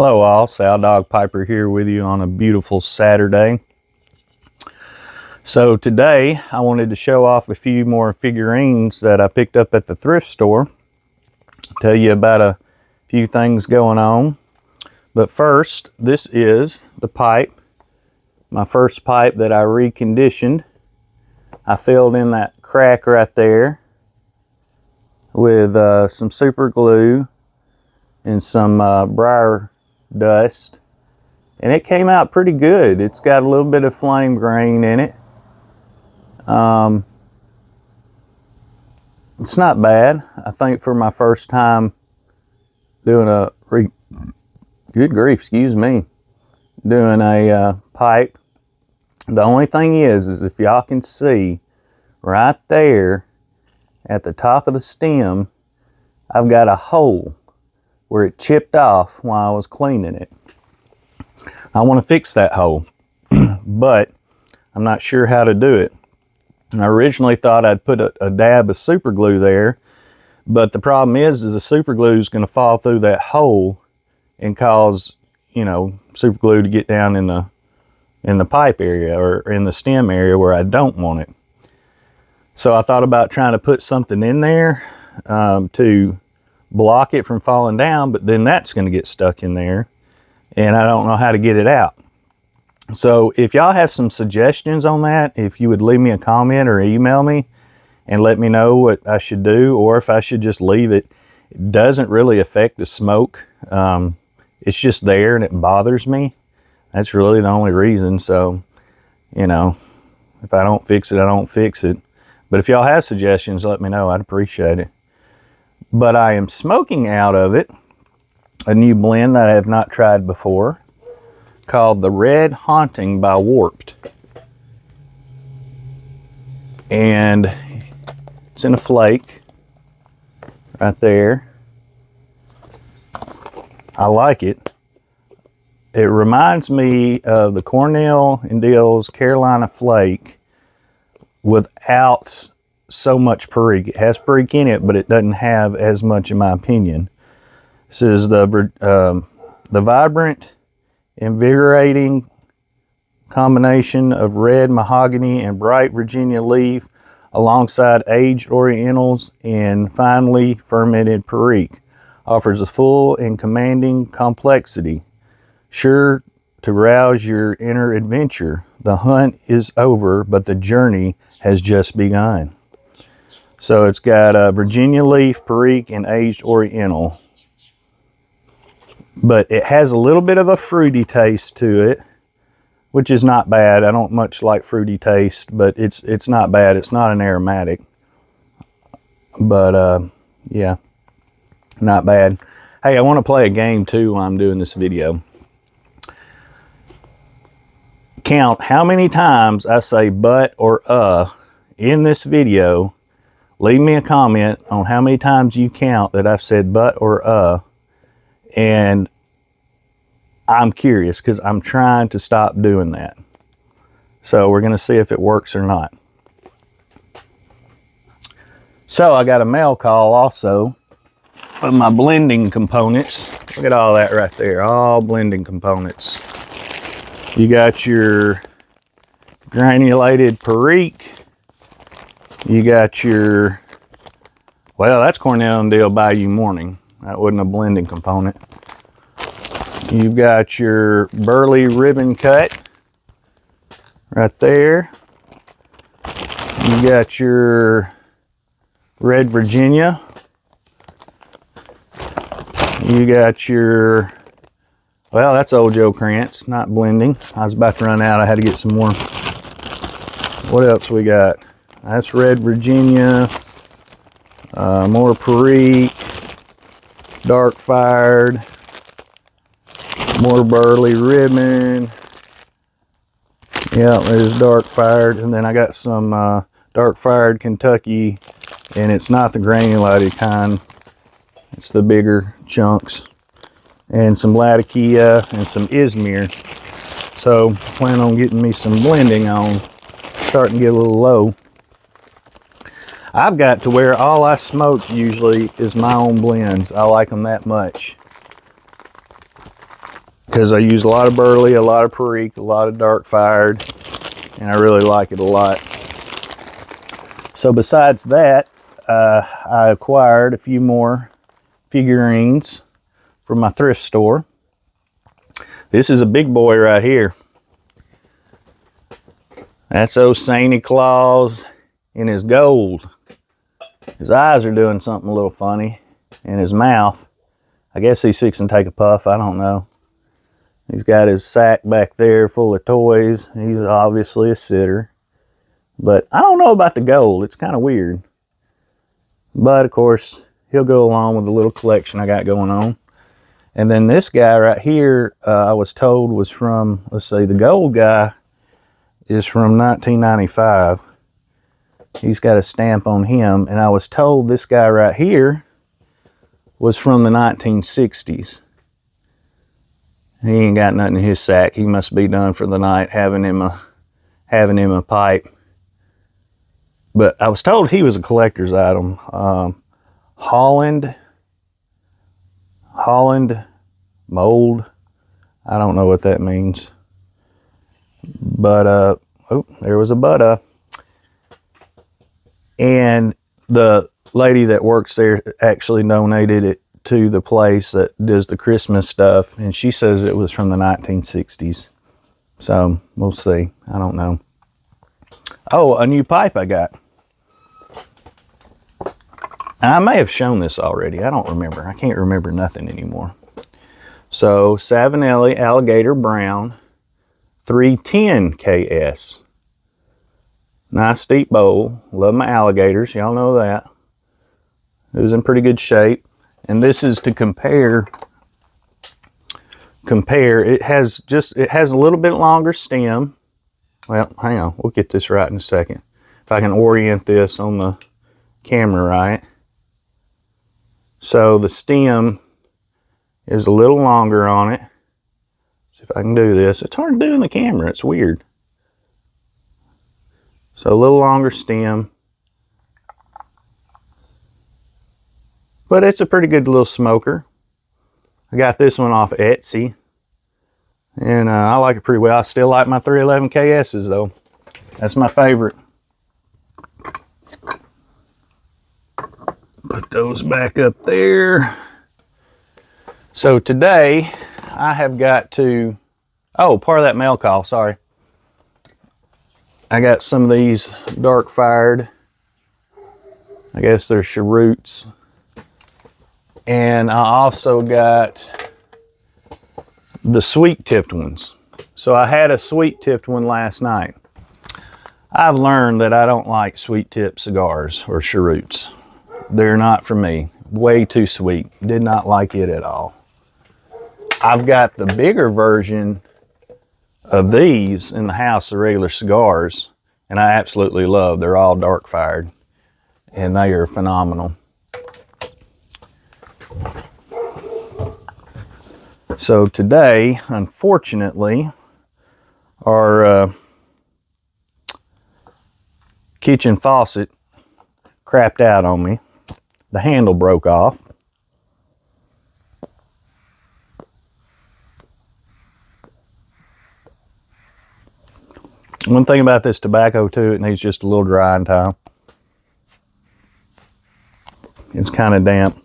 Hello all, Sow Dog Piper here with you on a beautiful Saturday. So today I wanted to show off a few more figurines that I picked up at the thrift store. Tell you about a few things going on. But first, this is the pipe. My first pipe that I reconditioned. I filled in that crack right there with some super glue and some briar dust, and it came out pretty good. It's got a little bit of flame grain in it. It's not bad. I think for my first time doing good grief, excuse me, doing a pipe. The only thing is if y'all can see right there at the top of the stem, I've got a hole where it chipped off while I was cleaning it. I want to fix that hole, but I'm not sure how to do it. I originally thought I'd put a dab of super glue there, but the problem is the super glue is going to fall through that hole and cause, super glue to get down in the pipe area or in the stem area where I don't want it. So I thought about trying to put something in there to block it from falling down, but then that's going to get stuck in there and I don't know how to get it out. So if y'all have some suggestions on that, if you would leave me a comment or email me and let me know what I should do, or if I should just leave it. It doesn't really affect the smoke. It's just there and it bothers me. That's really the only reason. So, if I don't fix it, I don't fix it. But if y'all have suggestions, let me know. I'd appreciate it. But I am smoking out of it a new blend that I have not tried before called the Red Haunting by Warped. And it's in a flake right there. I like it. It reminds me of the Cornell and Dill's Carolina Flake without so much perique. It has perique in it, but it doesn't have as much, in my opinion. This is the vibrant, invigorating combination of red mahogany and bright Virginia leaf alongside aged orientals and finely fermented perique. Offers a full and commanding complexity, sure to rouse your inner adventure. The hunt is over, but the journey has just begun. So it's got a Virginia leaf, perique, and aged oriental. But it has a little bit of a fruity taste to it, which is not bad. I don't much like fruity taste, but it's not bad. It's not an aromatic. But yeah, not bad. Hey, I want to play a game too while I'm doing this video. Count how many times I say but or in this video. Leave me a comment on how many times you count that I've said but or and I'm curious because I'm trying to stop doing that. So we're going to see if it works or not. So I got a mail call also of my blending components. Look at all that right there, all blending components. You got your granulated perique. You got your, well, that's Cornell and Dale Bayou Morning. That wasn't a blending component. You've got your burley ribbon cut right there. You got your red Virginia. You got your, well, that's Old Joe Krantz, not blending. I was about to run out. I had to get some more. What else we got? That's red Virginia, more perique, dark fired, more burley ribbon. Yeah, there's dark fired, and then I got some dark fired Kentucky, and it's not the granulated kind. It's the bigger chunks, and some Latakia and some Izmir. So plan on getting me some blending on. Starting to get a little low. I've got to where all I smoke usually is my own blends. I like them that much. because I use a lot of burley, a lot of perique, a lot of dark fired, and I really like it a lot. So besides that, I acquired a few more figurines from my thrift store. This is a big boy right here. That's old Santa Claus in his gold. His eyes are doing something a little funny in his mouth. I guess he's fixing to take a puff, I don't know. He's got his sack back there full of toys. He's obviously a sitter. But I don't know about the gold, it's kind of weird. But of course, he'll go along with the little collection I got going on. And then this guy right here, I was told was from, let's see, the gold guy is from 1995. He's got a stamp on him. And I was told this guy right here was from the 1960s. He ain't got nothing in his sack. He must be done for the night, having him a pipe. But I was told he was a collector's item. Holland mold. I don't know what that means. But, oh, there was a but. And the lady that works there actually donated it to the place that does the Christmas stuff. And she says it was from the 1960s. So, we'll see. I don't know. Oh, a new pipe I got. And I may have shown this already. I don't remember. I can't remember nothing anymore. So, Savinelli Alligator Brown 310 KS. Nice deep bowl. Love my alligators. Y'all know that. It was in pretty good shape. And this is to compare. It has a little bit longer stem. Well, hang on. We'll get this right in a second. If I can orient this on the camera right. So the stem is a little longer on it. See if I can do this. It's hard to do in the camera. It's weird. So a little longer stem. But it's a pretty good little smoker. I got this one off Etsy. And I like it pretty well. I still like my 311 KS's though. That's my favorite. Put those back up there. So today I have got to, oh, part of that mail call, sorry. I got some of these dark fired. I guess they're cheroots. And I also got the sweet tipped ones. So I had a sweet tipped one last night. I've learned that I don't like sweet tipped cigars or cheroots. They're not for me. Way too sweet. Did not like it at all. I've got the bigger version of these in the house, the regular cigars, and I absolutely love. They're all dark fired and they are phenomenal. So today, unfortunately, our kitchen faucet crapped out on me. The handle broke off. One thing about this tobacco too, it needs just a little drying time. It's kind of damp.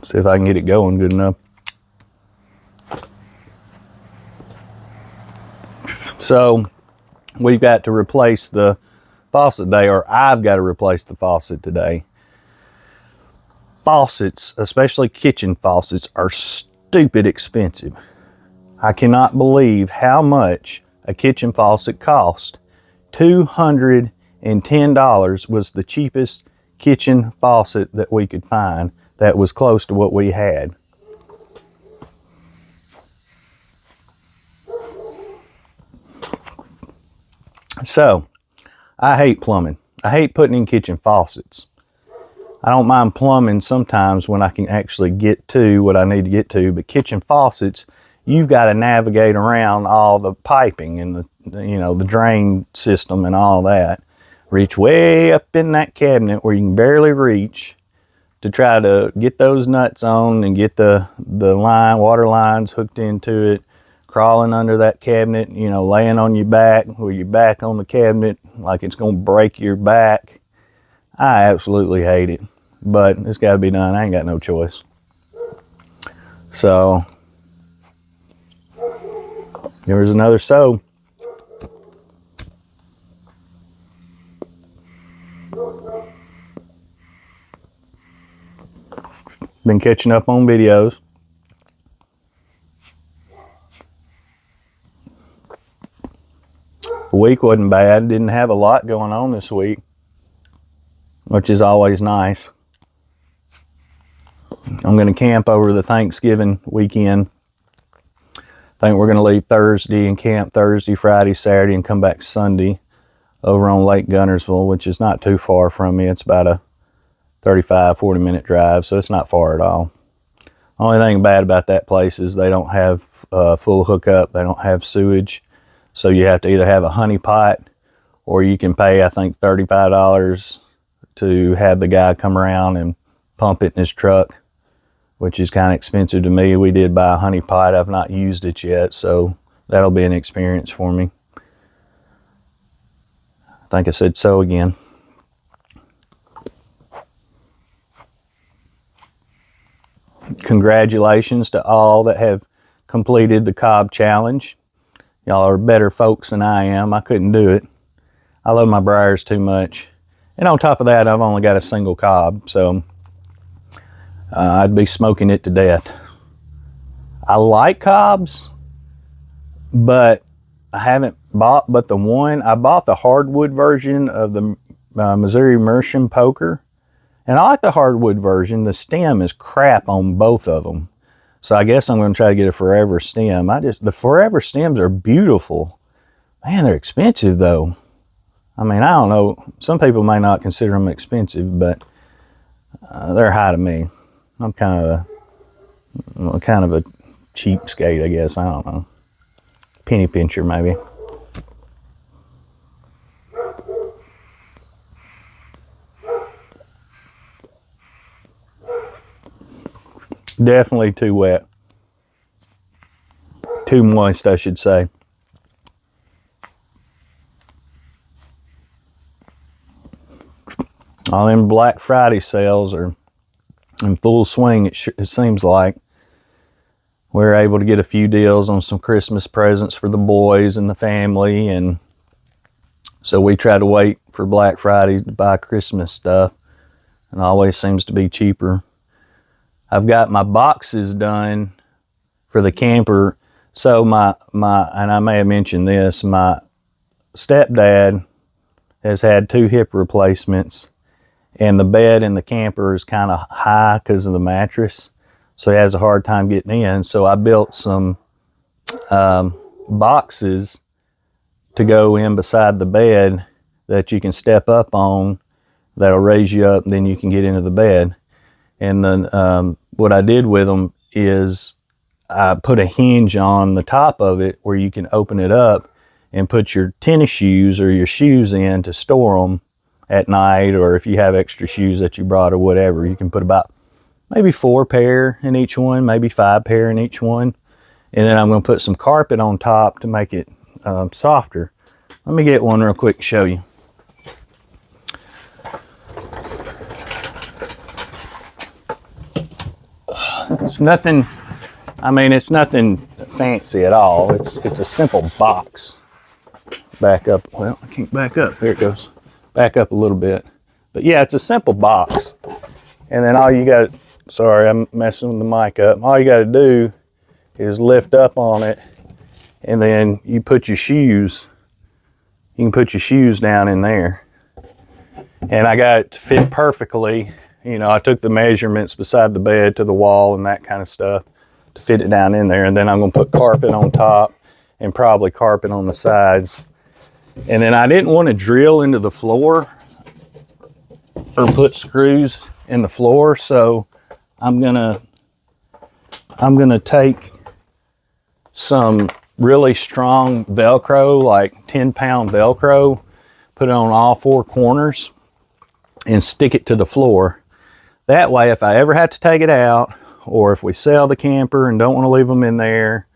See if I can get it going good enough. So we've got to replace the faucet today, or I've got to replace the faucet today. Faucets, especially kitchen faucets, are stupid expensive. I cannot believe how much a kitchen faucet cost. $210 was the cheapest kitchen faucet that we could find that was close to what we had. So, I hate plumbing. I hate putting in kitchen faucets. I don't mind plumbing sometimes when I can actually get to what I need to get to, but kitchen faucets, you've got to navigate around all the piping and the drain system and all that. reach way up in that cabinet where you can barely reach to try to get those nuts on and get the water lines hooked into it, crawling under that cabinet, you know, laying on your back with your back on the cabinet like it's going to break your back. I absolutely hate it, but it's got to be done. I ain't got no choice. So there was another sew. Been catching up on videos. The week wasn't bad. Didn't have a lot going on this week, which is always nice. I'm going to camp over the Thanksgiving weekend. I think we're going to leave Thursday and camp Thursday, Friday, Saturday, and come back Sunday over on Lake Guntersville, which is not too far from me. It's about a 35-40 minute drive, so it's not far at all. Only thing bad about that place is they don't have full hookup. They don't have sewage, so you have to either have a honey pot or you can pay, I think, $35 to have the guy come around and pump it in his truck, which is kind of expensive to me. We did buy a honey pot. I've not used it yet, so that'll be an experience for me. I think I said so again. Congratulations to all that have completed the Cobb Challenge. Y'all are better folks than I am. I couldn't do it. I love my briars too much. And on top of that, I've only got a single cob, so I'd be smoking it to death. I like cobs, but I haven't bought but the one. I bought the hardwood version of the Missouri Meerschaum poker. And I like the hardwood version. The stem is crap on both of them. So I guess I'm going to try to get a forever stem. The forever stems are beautiful. Man, they're expensive though. I mean, I don't know. Some people may not consider them expensive, but they're high to me. I'm kind of a cheapskate, I guess. I don't know. Penny pincher, maybe. Definitely too wet. Too moist, I should say. All them Black Friday sales are in full swing, it seems like. We're able to get a few deals on some Christmas presents for the boys and the family, and so we try to wait for Black Friday to buy Christmas stuff, and it always seems to be cheaper. I've got my boxes done for the camper. So and I may have mentioned this, my stepdad has had 2 hip replacements, and the bed in the camper is kind of high because of the mattress. So he has a hard time getting in. So I built some boxes to go in beside the bed that you can step up on, that'll raise you up, and then you can get into the bed. And then what I did with them is I put a hinge on the top of it where you can open it up and put your tennis shoes or your shoes in to store them at night, or if you have extra shoes that you brought or whatever, you can put about maybe 4 pair in each one, maybe 5 pair in each one. And then I'm going to put some carpet on top to make it softer. Let me get one real quick to show you. It's nothing, I mean, it's nothing fancy at all. It's a simple box. Back up, well, I can't back up. There it goes. Back up a little bit. But yeah, it's a simple box. And then all you got, sorry, I'm messing with the mic up. All you got to do is lift up on it, and then you put your shoes, you can put your shoes down in there. And I got it to fit perfectly. You know, I took the measurements beside the bed to the wall and that kind of stuff to fit it down in there. And then I'm going to put carpet on top and probably carpet on the sides. And then I didn't want to drill into the floor or put screws in the floor, so I'm gonna take some really strong Velcro, like 10-pound Velcro, put it on all 4 corners, and stick it to the floor. That way, if I ever have to take it out, or if we sell the camper and don't want to leave them in there,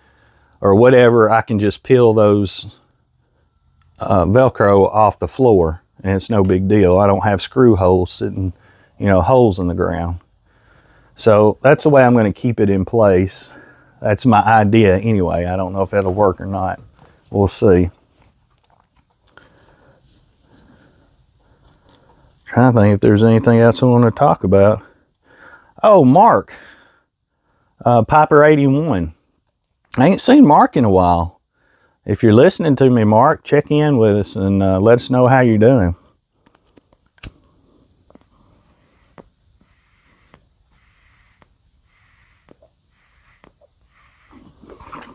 or whatever, I can just peel those Velcro off the floor, and it's no big deal. I don't have screw holes sitting, holes in the ground. So that's the way I'm going to keep it in place. That's my idea anyway. I don't know if that'll work or not. We'll see. Trying to think if there's anything else I want to talk about. Oh, Mark. Piper 81. I ain't seen Mark in a while. If you're listening to me, Mark, check in with us and let us know how you're doing.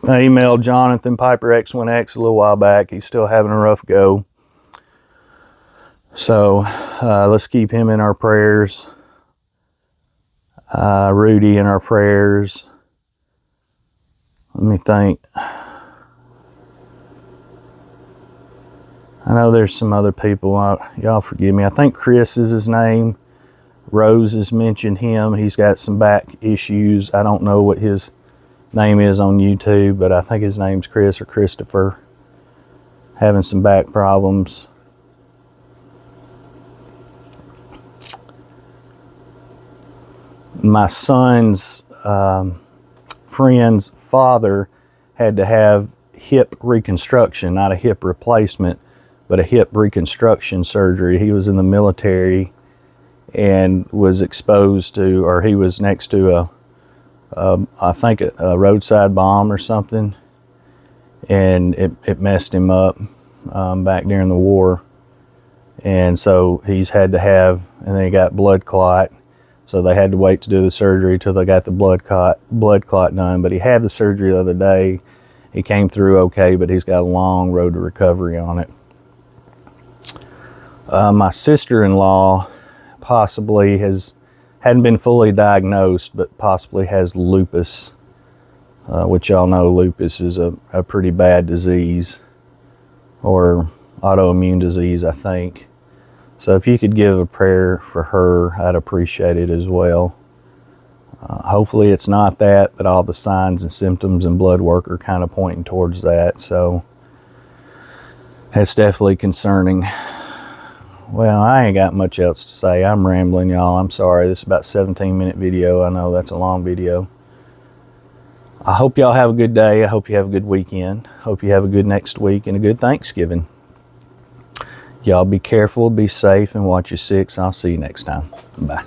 I emailed Jonathan Piper X1X a little while back. He's still having a rough go. So let's keep him in our prayers. Rudy in our prayers. Let me think. I know there's some other people. Y'all forgive me. I think Chris is his name. Rose has mentioned him. He's got some back issues. I don't know what his name is on YouTube, but I think his name's Chris or Christopher. Having some back problems. My son's friend's father had to have hip reconstruction, not a hip replacement, but a hip reconstruction surgery. He was in the military and was exposed to, or he was next to I think a roadside bomb or something, and it messed him up back during the war. And so he's had to have, and then he got blood clot. So they had to wait to do the surgery till they got the blood clot done. But he had the surgery the other day. He came through okay, but he's got a long road to recovery on it. My sister-in-law possibly hadn't been fully diagnosed, but possibly has lupus, which y'all know lupus is a pretty bad disease, or autoimmune disease, I think. So if you could give a prayer for her, I'd appreciate it as well. Hopefully it's not that, but all the signs and symptoms and blood work are kind of pointing towards that. So that's definitely concerning. Well, I ain't got much else to say. I'm rambling, y'all. I'm sorry. This is about a 17-minute video. I know that's a long video. I hope y'all have a good day. I hope you have a good weekend. Hope you have a good next week and a good Thanksgiving. Y'all be careful, be safe, and watch your six. I'll see you next time. Bye.